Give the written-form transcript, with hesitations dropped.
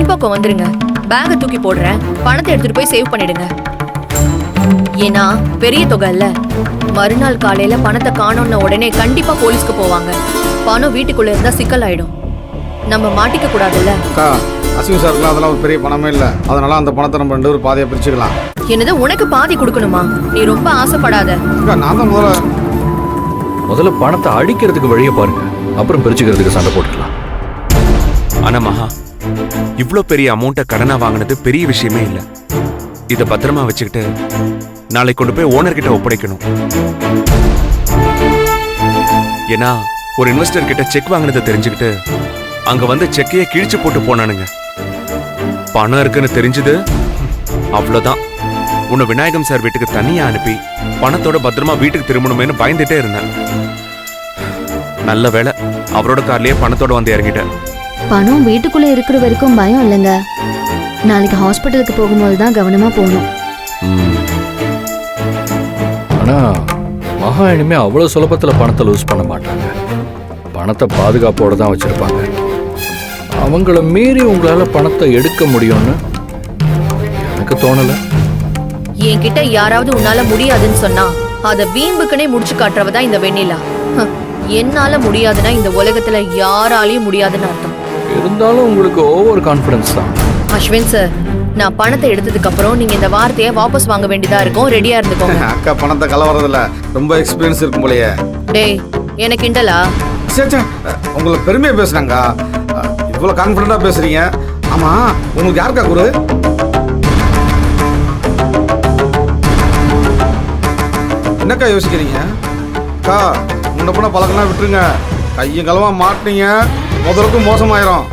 பின்பக்கம் வந்துருங்க. பேக தூக்கி போடுறேன், பணத்தை எடுத்துட்டு போய் சேவ் பண்ணிடுங்க. ஏன்னா பெரிய தொகை இல்ல. மறுநாள் காலையில பணத்தை காணோம்ன உடனே கண்டிப்பா போலீஸ்க்கு போவாங்க. பணம் வீட்டுக்குள்ள இருந்தா சிக்கல் ஆயிடும். நம்ம மாட்டிக்க கூடாதுல்ல. அஸ்வின் சார்லாம் அதெல்லாம் ஒரு பெரிய பணமே இல்ல. அதனால அந்த பணத்தை நம்ம 2 பேரும் பாதியா பிரிச்சுக்கலாம். என்னது உனக்கு பாதி கொடுக்கணுமா? நீ ரொம்ப ஆசைப்படாத. நான் தான் முதல்ல பணத்தை அடிக்கிறதுக்கு வழியை பாருங்க, அப்புறம் பிரிச்சுக்கிறதுக்கு சண்டை போட்டுக்கலாம். ஆனா மகா, இவ்ளோ பெரிய அமௌண்ட்டை கடனா வாங்கினது பெரிய விஷயமே இல்ல. இத பத்திரமா வச்சுக்கிட்டு நாளைக்கு கொண்டு போய் ஓனர் கிட்ட ஒப்படைக்கணும். ஏன்னா ஒரு இன்வெஸ்டர் கிட்ட செக் வாங்கினதை தெரிஞ்சுக்கிட்டு அங்க வந்து செக்கையே கிழிச்சு போட்டு போனானுங்க. பணம் இருக்குன்னு தெரிஞ்சது அவ்வளவுதான். உன்னை விநாயகம் சார் வீட்டுக்கு தனியா அனுப்பி பணத்தோட பத்திரமா வீட்டுக்கு திரும்பணுமேனு பயந்துட்டே இருந்தேன். நல்ல வேளை அவரோட கார்லயே பணத்தோட வந்து இறங்கிட்டேன். பணம் வீட்டுக்குள்ள இருக்கிற வரைக்கும் பயம் இல்லைங்க. நாளைக்கு ஹாஸ்பிட்டலுக்கு போகும்போது தான் கவனமா போகணும். ஆனா மகா இனிமே அவ்வளவு சுலபத்துல பணத்தை லூஸ் பண்ண மாட்டாங்க. பணத்தை பாதுகாப்போட தான் வச்சிருப்பாங்க. அவங்கள மீறி உங்களால பணத்தை எடுக்க முடியும்னு எனக்கு தோணல. என்கிட்ட யாராவது உன்னால முடியாதுன்னு சொன்னா அத வீம்புக்குனே முடிச்சு காட்டுறவதான் இந்த வெண்ணிலா. என்னால முடியாதுன்னா இந்த உலகத்துல யாராலையும் முடியாதுன்னு அர்த்தம். இருந்தாலும் உங்களுக்கு ஓவர் கான்ஃபிடன்ஸ் தான். அஸ்வின் சார், நான் பணத்தை எடுத்ததுக்கு அப்புறம் நீங்க இந்த வார்த்தையை வாபஸ் வாங்க வேண்டியதா இருக்கும். ரெடியா இருந்துக்கோங்க. அக்கா பணத்தை கலவரதுல ரொம்ப எக்ஸ்பீரியன்ஸ் இருக்கும் போலயே. டேய், எனக்கு கிண்டலா? சே, உங்களை பெருமையா பேசுறாங்க. இவ்வளவு கான்ஃபிடண்டா பேசுறீங்க. ஆமா, உங்களுக்கு யாருக்கா குரு? என்னக்கா யோசிக்கிறீங்க? அக்கா முன்ன பண்ண பழக்கம்லாம் விட்டுருங்க. கையும் களவா மாட்டினீங்க, முதலுக்கும் மோசமாயிரும்.